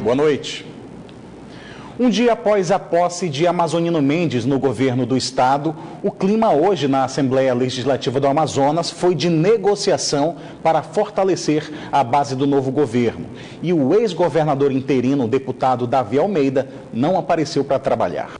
Boa noite. Um dia após a posse de Amazonino Mendes no governo do estado, o clima hoje na Assembleia Legislativa do Amazonas foi de negociação para fortalecer a base do novo governo. E o ex-governador interino, o deputado Davi Almeida, não apareceu para trabalhar.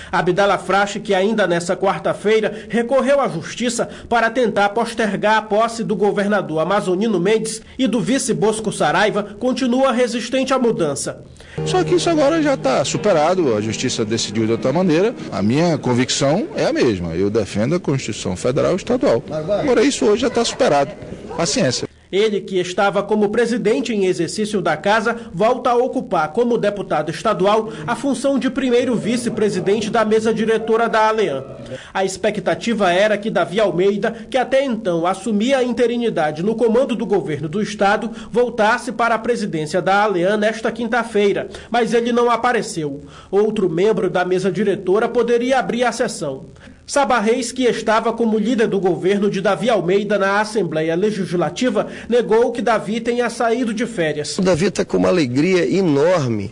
Abdala Frache, que ainda nessa quarta-feira recorreu à justiça para tentar postergar a posse do governador Amazonino Mendes e do vice Bosco Saraiva, continua resistente à mudança. Só que isso agora já está superado, a justiça decidiu de outra maneira. A minha convicção é a mesma, eu defendo a Constituição Federal e Estadual. Agora isso hoje já está superado, paciência. Ele, que estava como presidente em exercício da casa, volta a ocupar, como deputado estadual, a função de primeiro vice-presidente da mesa diretora da ALEAN. A expectativa era que Davi Almeida, que até então assumia a interinidade no comando do governo do estado, voltasse para a presidência da ALEAN nesta quinta-feira, mas ele não apareceu. Outro membro da mesa diretora poderia abrir a sessão. Saba Reis, que estava como líder do governo de Davi Almeida na Assembleia Legislativa, negou que Davi tenha saído de férias. O Davi está com uma alegria enorme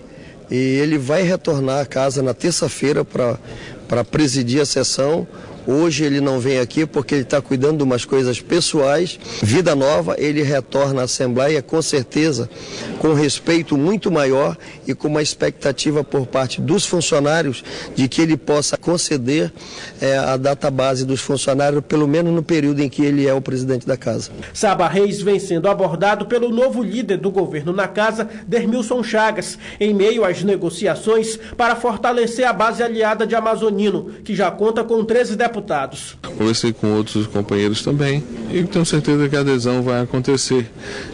e ele vai retornar à casa na terça-feira para presidir a sessão. Hoje ele não vem aqui porque ele está cuidando de umas coisas pessoais. Vida nova, ele retorna à Assembleia com certeza, com respeito muito maior e com uma expectativa por parte dos funcionários de que ele possa conceder a database dos funcionários, pelo menos no período em que ele é o presidente da casa. Saba Reis vem sendo abordado pelo novo líder do governo na casa, Dermilson Chagas, em meio às negociações para fortalecer a base aliada de Amazonino, que já conta com 13 deputados. Conversei com outros companheiros também e tenho certeza que a adesão vai acontecer.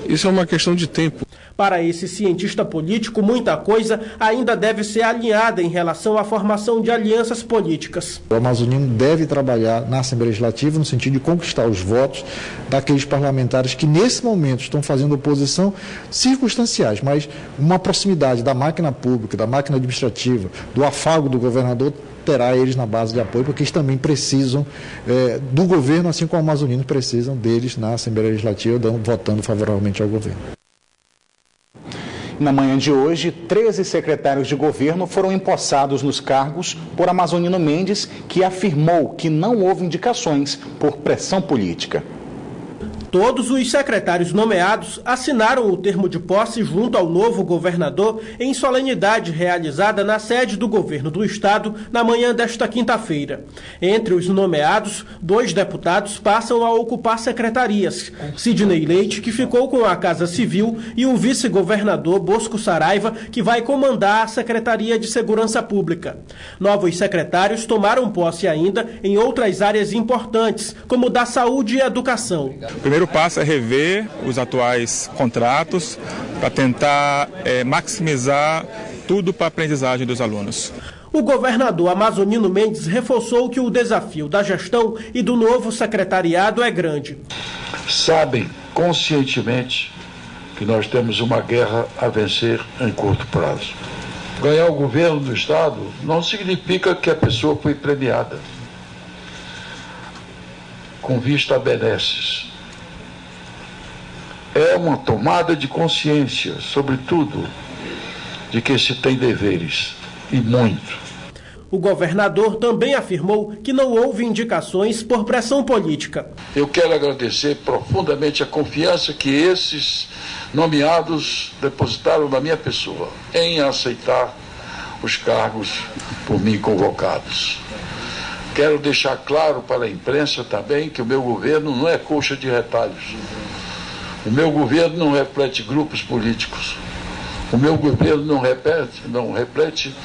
Isso é uma questão de tempo. Para esse cientista político, muita coisa ainda deve ser alinhada em relação à formação de alianças políticas. O Amazonino deve trabalhar na Assembleia Legislativa no sentido de conquistar os votos daqueles parlamentares que nesse momento estão fazendo oposição circunstanciais, mas uma proximidade da máquina pública, da máquina administrativa, do afago do governador, terá eles na base de apoio, porque eles também precisam do governo, assim como os amazoninos precisam deles na Assembleia Legislativa, votando favoravelmente ao governo. Na manhã de hoje, 13 secretários de governo foram empossados nos cargos por Amazonino Mendes, que afirmou que não houve indicações por pressão política. Todos os secretários nomeados assinaram o termo de posse junto ao novo governador em solenidade realizada na sede do governo do estado na manhã desta quinta-feira. Entre os nomeados, 2 deputados passam a ocupar secretarias. Sidney Leite, que ficou com a Casa Civil, e o vice-governador Bosco Saraiva, que vai comandar a Secretaria de Segurança Pública. Novos secretários tomaram posse ainda em outras áreas importantes, como da saúde e educação. O primeiro passo é rever os atuais contratos para tentar maximizar tudo para a aprendizagem dos alunos. O governador Amazonino Mendes reforçou que o desafio da gestão e do novo secretariado é grande. Sabem conscientemente que nós temos uma guerra a vencer em curto prazo. Ganhar o governo do estado não significa que a pessoa foi premiada com vista a benesses. É uma tomada de consciência, sobretudo, de que se tem deveres, e muito. O governador também afirmou que não houve indicações por pressão política. Eu quero agradecer profundamente a confiança que esses nomeados depositaram na minha pessoa em aceitar os cargos por mim convocados. Quero deixar claro para a imprensa também que o meu governo não é coxa de retalhos. O meu governo não reflete grupos políticos. O meu governo não reflete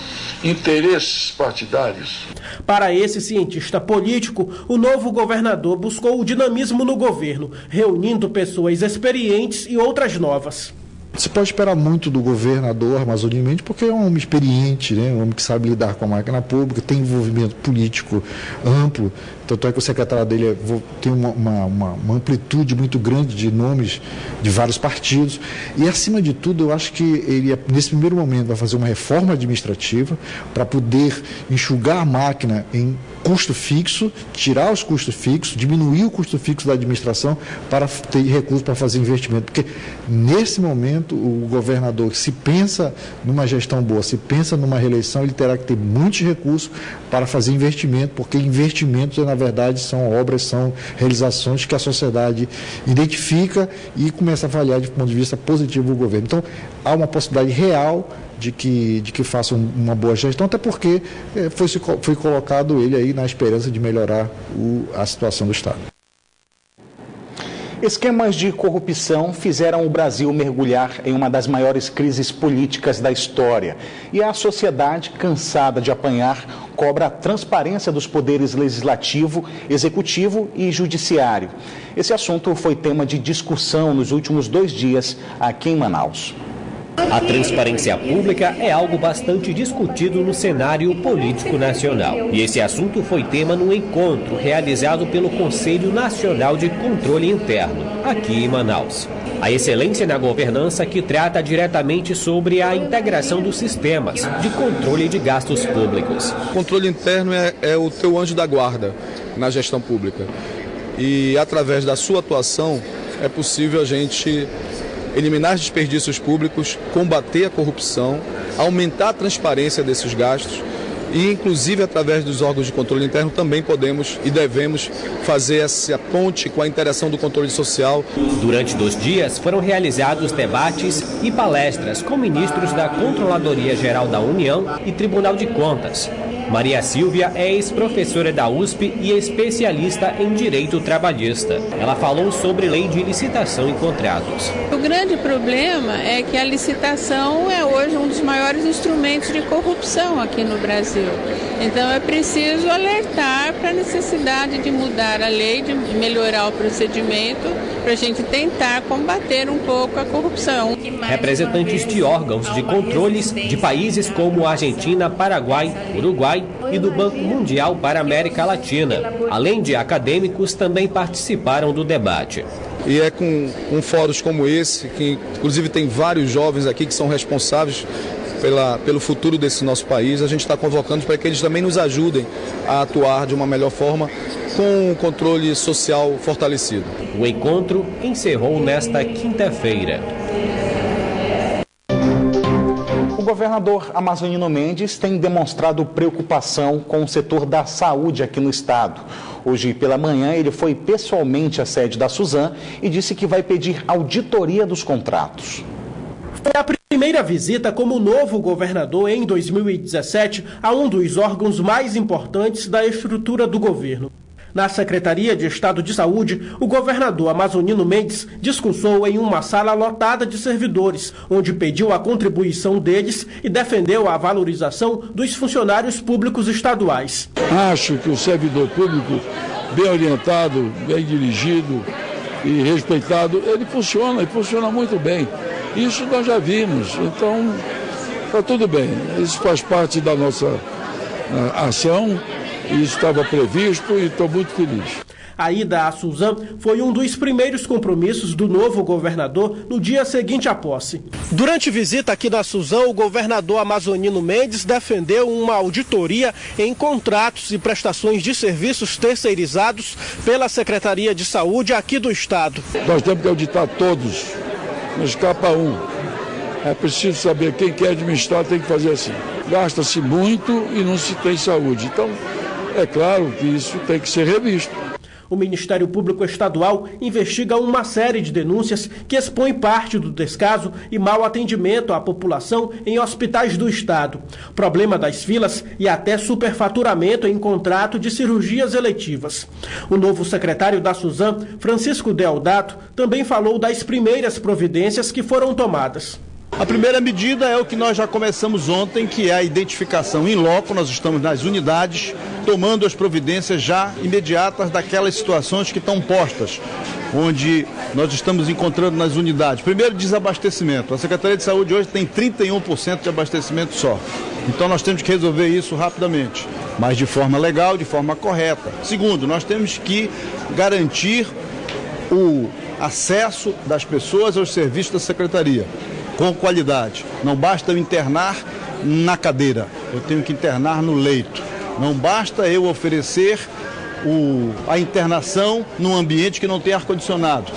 interesses partidários. Para esse cientista político, o novo governador buscou o dinamismo no governo, reunindo pessoas experientes e outras novas. Se pode esperar muito do governador Amazonino Mendes, porque é um homem experiente, né? Um homem que sabe lidar com a máquina pública, tem envolvimento político amplo, tanto é que o secretário dele tem uma amplitude muito grande de nomes de vários partidos, e acima de tudo eu acho que ele, nesse primeiro momento, vai fazer uma reforma administrativa para poder enxugar a máquina em custo fixo, tirar os custos fixos, diminuir o custo fixo da administração para ter recursos para fazer investimento, porque nesse momento o governador, se pensa numa gestão boa, se pensa numa reeleição, ele terá que ter muitos recursos para fazer investimento, porque investimentos, na verdade, são obras, são realizações que a sociedade identifica e começa a avaliar de ponto de vista positivo o governo. Então, há uma possibilidade real de que faça uma boa gestão, até porque foi colocado ele aí na esperança de melhorar a situação do Estado. Esquemas de corrupção fizeram o Brasil mergulhar em uma das maiores crises políticas da história. E a sociedade, cansada de apanhar, cobra a transparência dos poderes legislativo, executivo e judiciário. Esse assunto foi tema de discussão nos últimos 2 dias aqui em Manaus. A transparência pública é algo bastante discutido no cenário político nacional. E esse assunto foi tema no encontro realizado pelo Conselho Nacional de Controle Interno, aqui em Manaus. A excelência na governança que trata diretamente sobre a integração dos sistemas de controle de gastos públicos. O controle interno é o teu anjo da guarda na gestão pública. E através da sua atuação é possível a gente eliminar desperdícios públicos, combater a corrupção, aumentar a transparência desses gastos e, inclusive, através dos órgãos de controle interno, também podemos e devemos fazer essa ponte com a interação do controle social. Durante 2 dias foram realizados debates e palestras com ministros da Controladoria Geral da União e Tribunal de Contas. Maria Silvia é ex-professora da USP e especialista em direito trabalhista. Ela falou sobre lei de licitação em contratos. O grande problema é que a licitação é hoje um dos maiores instrumentos de corrupção aqui no Brasil. Então é preciso alertar para a necessidade de mudar a lei, de melhorar o procedimento, para a gente tentar combater um pouco a corrupção. Representantes de órgãos de controles de países como Argentina, Paraguai, Uruguai e do Banco Mundial para a América Latina, além de acadêmicos, também participaram do debate. E é com fóruns como esse, que inclusive tem vários jovens aqui que são responsáveis pelo futuro desse nosso país, a gente está convocando para que eles também nos ajudem a atuar de uma melhor forma com o controle social fortalecido. O encontro encerrou nesta quinta-feira. O governador Amazonino Mendes tem demonstrado preocupação com o setor da saúde aqui no estado. Hoje pela manhã ele foi pessoalmente à sede da Suzam e disse que vai pedir auditoria dos contratos. Foi a primeira visita como novo governador em 2017 a um dos órgãos mais importantes da estrutura do governo. Na Secretaria de Estado de Saúde, o governador Amazonino Mendes discursou em uma sala lotada de servidores, onde pediu a contribuição deles e defendeu a valorização dos funcionários públicos estaduais. Acho que o servidor público, bem orientado, bem dirigido e respeitado, ele funciona muito bem. Isso nós já vimos, então está tudo bem. Isso faz parte da nossa ação. Isso estava previsto e estou muito feliz. A ida à Suzam foi um dos primeiros compromissos do novo governador no dia seguinte à posse. Durante visita aqui na Suzam, o governador Amazonino Mendes defendeu uma auditoria em contratos e prestações de serviços terceirizados pela Secretaria de Saúde aqui do estado. Nós temos que auditar todos, não escapa um. É preciso saber quem quer administrar, tem que fazer assim. Gasta-se muito e não se tem saúde. Então, é claro que isso tem que ser revisto. O Ministério Público Estadual investiga uma série de denúncias que expõem parte do descaso e mau atendimento à população em hospitais do estado, problema das filas e até superfaturamento em contrato de cirurgias eletivas. O novo secretário da Suzam, Francisco Deodato, também falou das primeiras providências que foram tomadas. A primeira medida é o que nós já começamos ontem, que é a identificação em loco. Nós estamos nas unidades, tomando as providências já imediatas daquelas situações que estão postas, onde nós estamos encontrando nas unidades. Primeiro, desabastecimento. A Secretaria de Saúde hoje tem 31% de abastecimento só. Então nós temos que resolver isso rapidamente, mas de forma legal, de forma correta. Segundo, nós temos que garantir o acesso das pessoas aos serviços da Secretaria, com qualidade. Não basta eu internar na cadeira, eu tenho que internar no leito. Não basta eu oferecer a internação num ambiente que não tem ar-condicionado.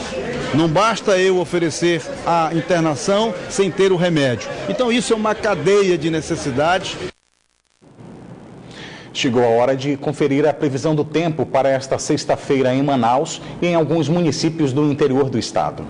Não basta eu oferecer a internação sem ter o remédio. Então isso é uma cadeia de necessidades. Chegou a hora de conferir a previsão do tempo para esta sexta-feira em Manaus e em alguns municípios do interior do estado.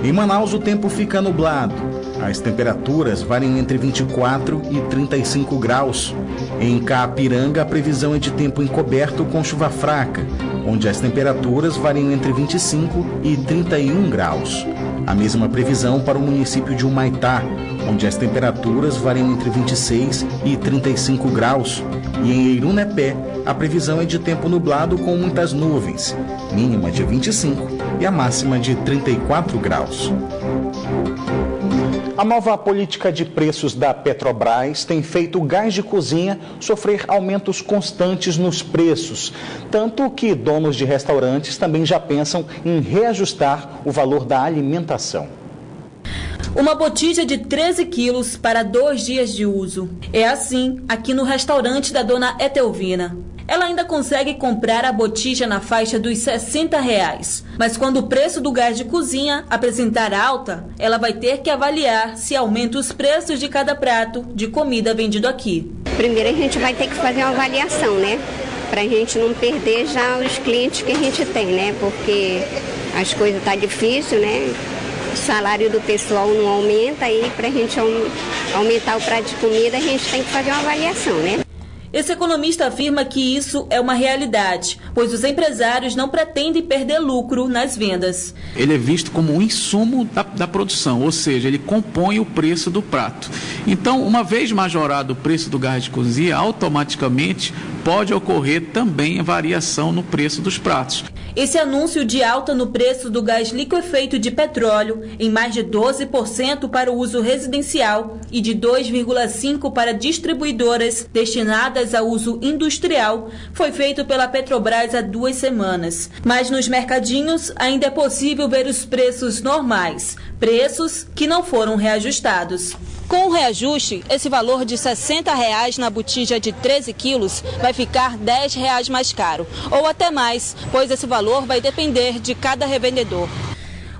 Em Manaus, o tempo fica nublado. As temperaturas variam entre 24 e 35 graus. Em Caapiranga, a previsão é de tempo encoberto com chuva fraca, onde as temperaturas variam entre 25 e 31 graus. A mesma previsão para o município de Humaitá, onde as temperaturas variam entre 26 e 35 graus. E em Eirunepé, a previsão é de tempo nublado com muitas nuvens, mínima de 25 e a máxima de 34 graus. A nova política de preços da Petrobras tem feito o gás de cozinha sofrer aumentos constantes nos preços, tanto que donos de restaurantes também já pensam em reajustar o valor da alimentação. Uma botija de 13 quilos para 2 dias de uso. É assim aqui no restaurante da dona Etelvina. Ela ainda consegue comprar a botija na faixa dos R$60. Mas quando o preço do gás de cozinha apresentar alta, ela vai ter que avaliar se aumenta os preços de cada prato de comida vendido aqui. Primeiro a gente vai ter que fazer uma avaliação, né? Pra gente não perder já os clientes que a gente tem, né? Porque as coisas tá difícil, né? O salário do pessoal não aumenta e pra gente aumentar o prato de comida a gente tem que fazer uma avaliação, né? Esse economista afirma que isso é uma realidade, pois os empresários não pretendem perder lucro nas vendas. Ele é visto como um insumo da produção, ou seja, ele compõe o preço do prato. Então, uma vez majorado o preço do gás de cozinha, automaticamente pode ocorrer também a variação no preço dos pratos. Esse anúncio de alta no preço do gás liquefeito de petróleo, em mais de 12% para o uso residencial e de 2,5% para distribuidoras destinadas a uso industrial, foi feito pela Petrobras há 2 semanas. Mas nos mercadinhos ainda é possível ver os preços normais, preços que não foram reajustados. Com o reajuste, esse valor de R$60 na botija de 13 quilos vai ficar R$10 mais caro, ou até mais, pois esse valor vai depender de cada revendedor.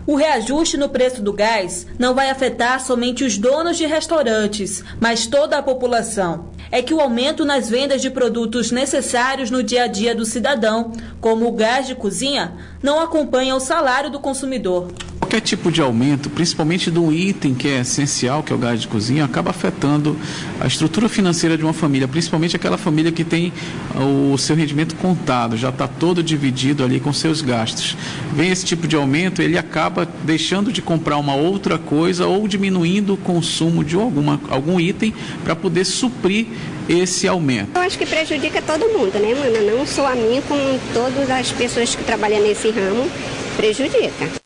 O reajuste no preço do gás não vai afetar somente os donos de restaurantes, mas toda a população. É que o aumento nas vendas de produtos necessários no dia a dia do cidadão, como o gás de cozinha, não acompanha o salário do consumidor. Qualquer tipo de aumento, principalmente de um item que é essencial, que é o gás de cozinha, acaba afetando a estrutura financeira de uma família, principalmente aquela família que tem o seu rendimento contado, já está todo dividido ali com seus gastos. Vem esse tipo de aumento, ele acaba deixando de comprar uma outra coisa ou diminuindo o consumo de algum item para poder suprir esse aumento. Eu acho que prejudica todo mundo, né, mana? Não só a mim, como todas as pessoas que trabalham nesse ramo, prejudica.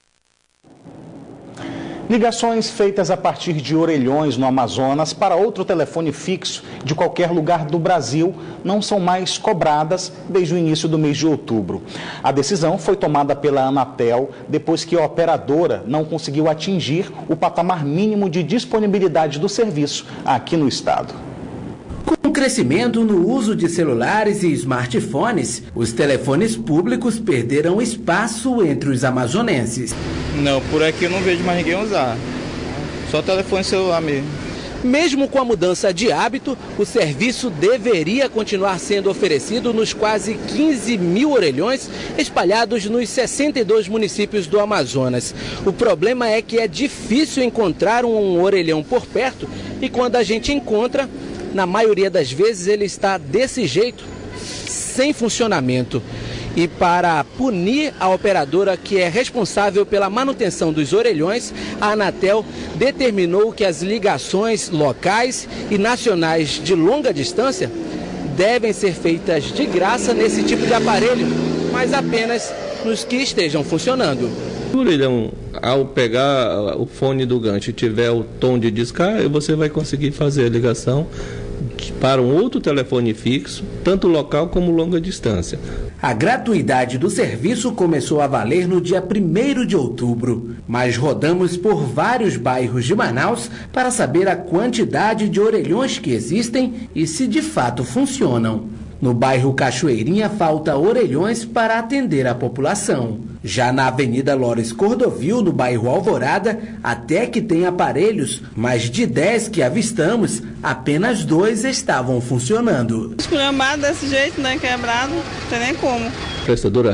Ligações feitas a partir de orelhões no Amazonas para outro telefone fixo de qualquer lugar do Brasil não são mais cobradas desde o início do mês de outubro. A decisão foi tomada pela Anatel depois que a operadora não conseguiu atingir o patamar mínimo de disponibilidade do serviço aqui no estado. Com o crescimento no uso de celulares e smartphones, os telefones públicos perderam espaço entre os amazonenses. Não, por aqui eu não vejo mais ninguém usar. Só telefone celular mesmo. Mesmo com a mudança de hábito, o serviço deveria continuar sendo oferecido nos quase 15 mil orelhões espalhados nos 62 municípios do Amazonas. O problema é que é difícil encontrar um orelhão por perto e quando a gente encontra, na maioria das vezes ele está desse jeito, sem funcionamento. E para punir a operadora que é responsável pela manutenção dos orelhões, a Anatel determinou que as ligações locais e nacionais de longa distância devem ser feitas de graça nesse tipo de aparelho, mas apenas nos que estejam funcionando. O orelhão, ao pegar o fone do gancho e tiver o tom de descarga, você vai conseguir fazer a ligação para um outro telefone fixo, tanto local como longa distância. A gratuidade do serviço começou a valer no dia 1º de outubro, mas rodamos por vários bairros de Manaus para saber a quantidade de orelhões que existem e se de fato funcionam. No bairro Cachoeirinha falta orelhões para atender a população. Já na Avenida Lores Cordovil, no bairro Alvorada, até que tem aparelhos, mas de 10 que avistamos, apenas 2 estavam funcionando. Esculhambado desse jeito, né, quebrado, não tem nem como. A prestadora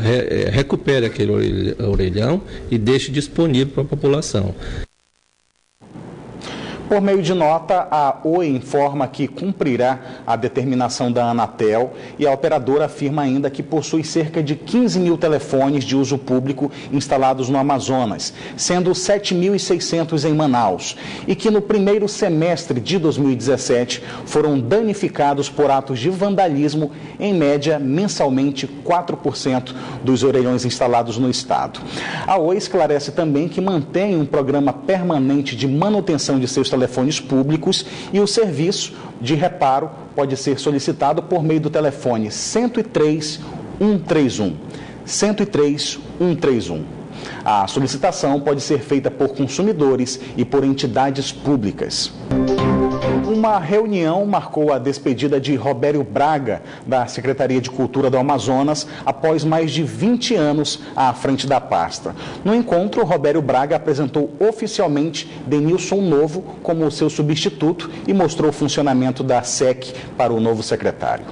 recupera aquele orelhão e deixa disponível para a população. Por meio de nota, a Oi informa que cumprirá a determinação da Anatel e a operadora afirma ainda que possui cerca de 15 mil telefones de uso público instalados no Amazonas, sendo 7.600 em Manaus, e que no primeiro semestre de 2017 foram danificados por atos de vandalismo, em média, mensalmente 4% dos orelhões instalados no estado. A Oi esclarece também que mantém um programa permanente de manutenção de seus telefones públicos e o serviço de reparo pode ser solicitado por meio do telefone 103 131. 103 131. A solicitação pode ser feita por consumidores e por entidades públicas. Uma reunião marcou a despedida de Robério Braga, da Secretaria de Cultura do Amazonas, após mais de 20 anos à frente da pasta. No encontro, Robério Braga apresentou oficialmente Denilson Novo como seu substituto e mostrou o funcionamento da SEC para o novo secretário.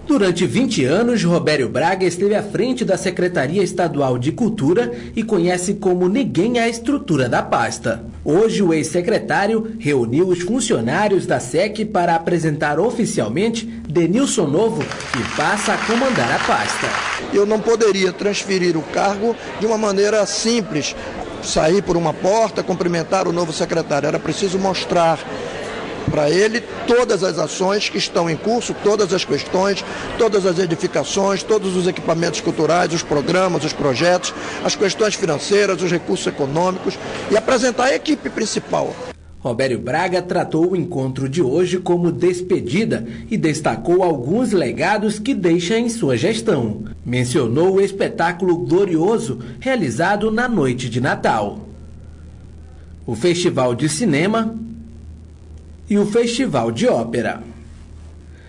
Durante 20 anos, Robério Braga esteve à frente da Secretaria Estadual de Cultura e conhece como ninguém a estrutura da pasta. Hoje, o ex-secretário reuniu os funcionários da SEC para apresentar oficialmente Denilson Novo, que passa a comandar a pasta. Eu não poderia transferir o cargo de uma maneira simples, sair por uma porta, cumprimentar o novo secretário. Era preciso mostrar para ele todas as ações que estão em curso, todas as questões, todas as edificações, todos os equipamentos culturais, os programas, os projetos, as questões financeiras, os recursos econômicos e apresentar a equipe principal. Robério Braga tratou o encontro de hoje como despedida e destacou alguns legados que deixa em sua gestão. Mencionou o espetáculo glorioso realizado na noite de Natal, o Festival de Cinema e o Festival de Ópera.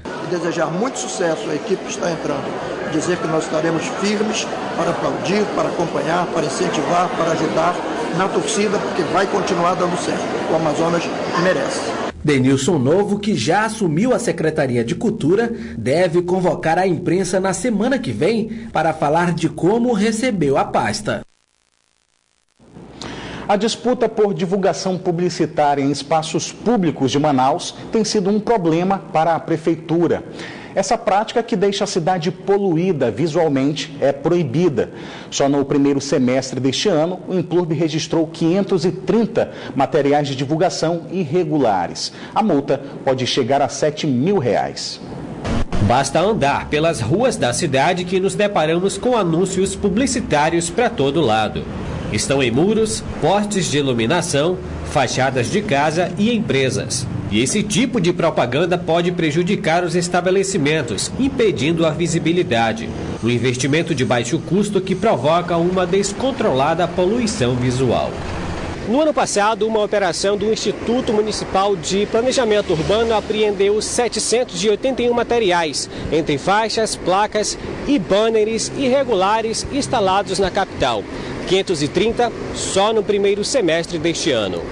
E desejar muito sucesso à equipe que está entrando. Dizer que nós estaremos firmes para aplaudir, para acompanhar, para incentivar, para ajudar na torcida, porque vai continuar dando certo. O Amazonas merece. Denilson Novo, que já assumiu a Secretaria de Cultura, deve convocar a imprensa na semana que vem para falar de como recebeu a pasta. A disputa por divulgação publicitária em espaços públicos de Manaus tem sido um problema para a prefeitura. Essa prática, que deixa a cidade poluída visualmente, é proibida. Só no primeiro semestre deste ano, o Implurb registrou 530 materiais de divulgação irregulares. A multa pode chegar a R$ 7.000. Basta andar pelas ruas da cidade que nos deparamos com anúncios publicitários para todo lado. Estão em muros, postes de iluminação, fachadas de casa e empresas. E esse tipo de propaganda pode prejudicar os estabelecimentos, impedindo a visibilidade. Um investimento de baixo custo que provoca uma descontrolada poluição visual. No ano passado, uma operação do Instituto Municipal de Planejamento Urbano apreendeu 781 materiais, entre faixas, placas e banners irregulares instalados na capital. 530 só no primeiro semestre deste ano.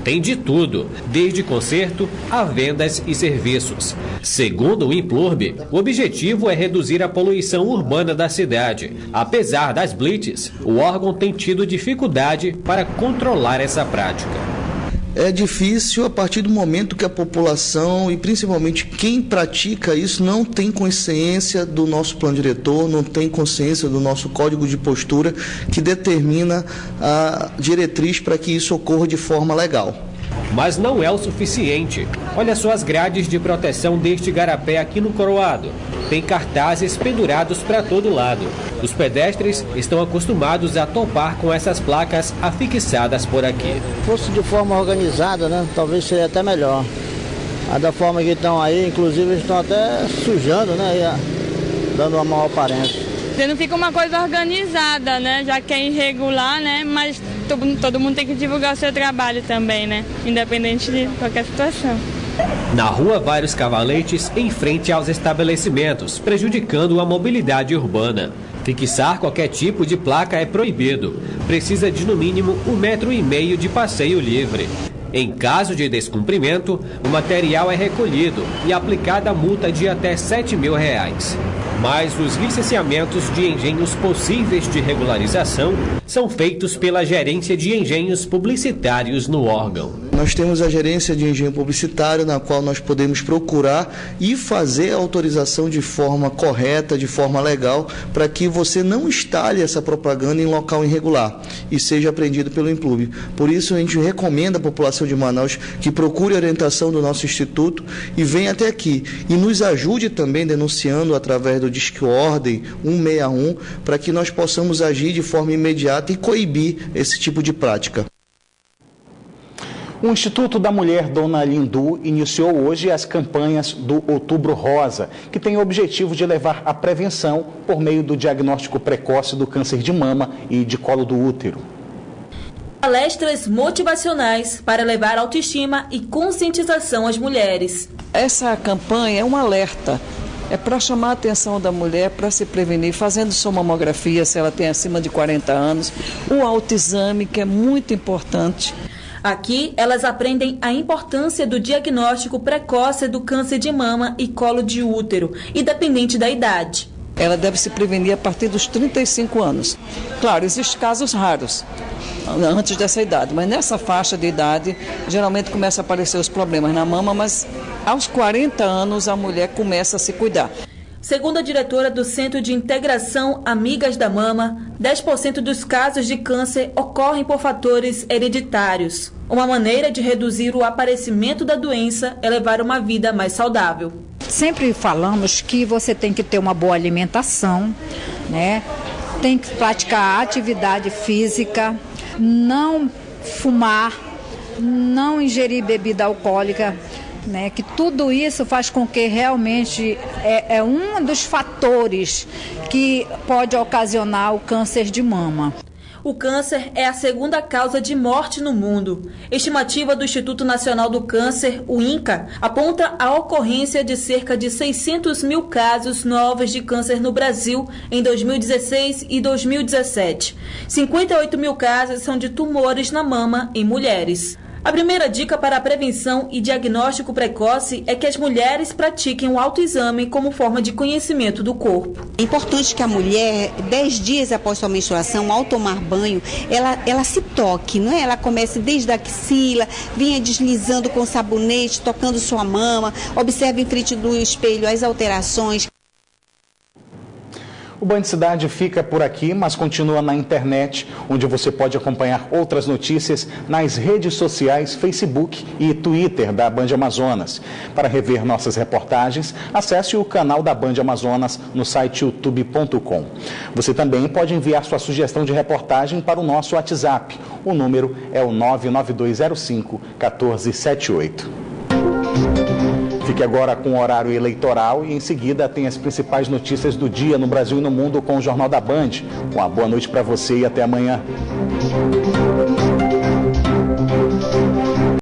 Tem de tudo, desde conserto a vendas e serviços. Segundo o Implurb, o objetivo é reduzir a poluição urbana da cidade. Apesar das blitz, o órgão tem tido dificuldade para controlar essa prática. É difícil a partir do momento que a população e principalmente quem pratica isso não tem consciência do nosso plano diretor, não tem consciência do nosso código de postura que determina a diretriz para que isso ocorra de forma legal. Mas não é o suficiente. Olha só as grades de proteção deste garapé aqui no Coroado. Tem cartazes pendurados para todo lado. Os pedestres estão acostumados a topar com essas placas afixadas por aqui. Se fosse de forma organizada, né? Talvez seria até melhor. Da forma que estão aí, inclusive eles estão até sujando, né? E dando uma mau aparência. Não fica uma coisa organizada, né? Já que é irregular, né? Mas todo mundo tem que divulgar o seu trabalho também, né? Independente de qualquer situação. Na rua, vários cavaletes em frente aos estabelecimentos, prejudicando a mobilidade urbana. Fixar qualquer tipo de placa é proibido. Precisa de no mínimo 1,5 metro de passeio livre. Em caso de descumprimento, o material é recolhido e aplicada multa de até R$7 mil. Mas os licenciamentos de engenhos possíveis de regularização são feitos pela Gerência de Engenhos Publicitários no órgão. Nós temos a gerência de engenho publicitário, na qual nós podemos procurar e fazer a autorização de forma correta, de forma legal, para que você não instale essa propaganda em local irregular e seja apreendido pelo Implube. Por isso, a gente recomenda à população de Manaus que procure a orientação do nosso instituto e venha até aqui. E nos ajude também denunciando através do Disque Ordem 161, para que nós possamos agir de forma imediata e coibir esse tipo de prática. O Instituto da Mulher Dona Lindu iniciou hoje as campanhas do Outubro Rosa, que tem o objetivo de levar a prevenção por meio do diagnóstico precoce do câncer de mama e de colo do útero. Palestras motivacionais para levar autoestima e conscientização às mulheres. Essa campanha é um alerta. É para chamar a atenção da mulher para se prevenir, fazendo sua mamografia, se ela tem acima de 40 anos, o autoexame, que é muito importante. Aqui, elas aprendem a importância do diagnóstico precoce do câncer de mama e colo de útero, independente da idade. Ela deve se prevenir a partir dos 35 anos. Claro, existem casos raros antes dessa idade, mas nessa faixa de idade, geralmente começam a aparecer os problemas na mama, mas aos 40 anos a mulher começa a se cuidar. Segundo a diretora do Centro de Integração Amigas da Mama, 10% dos casos de câncer ocorrem por fatores hereditários. Uma maneira de reduzir o aparecimento da doença é levar uma vida mais saudável. Sempre falamos que você tem que ter uma boa alimentação, né? Tem que praticar atividade física, não fumar, não ingerir bebida alcoólica, né, que tudo isso faz com que realmente é um dos fatores que pode ocasionar o câncer de mama. O câncer é a segunda causa de morte no mundo. Estimativa do Instituto Nacional do Câncer, o INCA, aponta a ocorrência de cerca de 600 mil casos novos de câncer no Brasil em 2016 e 2017. 58 mil casos são de tumores na mama em mulheres. A primeira dica para a prevenção e diagnóstico precoce é que as mulheres pratiquem o autoexame como forma de conhecimento do corpo. É importante que a mulher, 10 dias após sua menstruação, ao tomar banho, ela se toque, não é? Ela comece desde a axila, venha deslizando com sabonete, tocando sua mama, observe em frente do espelho as alterações. O Band Cidade fica por aqui, mas continua na internet, onde você pode acompanhar outras notícias nas redes sociais, Facebook e Twitter da Band Amazonas. Para rever nossas reportagens, acesse o canal da Band Amazonas no site youtube.com. Você também pode enviar sua sugestão de reportagem para o nosso WhatsApp. O número é o 99205-1478. Fique agora com o horário eleitoral e em seguida tem as principais notícias do dia no Brasil e no mundo com o Jornal da Band. Uma boa noite para você e até amanhã.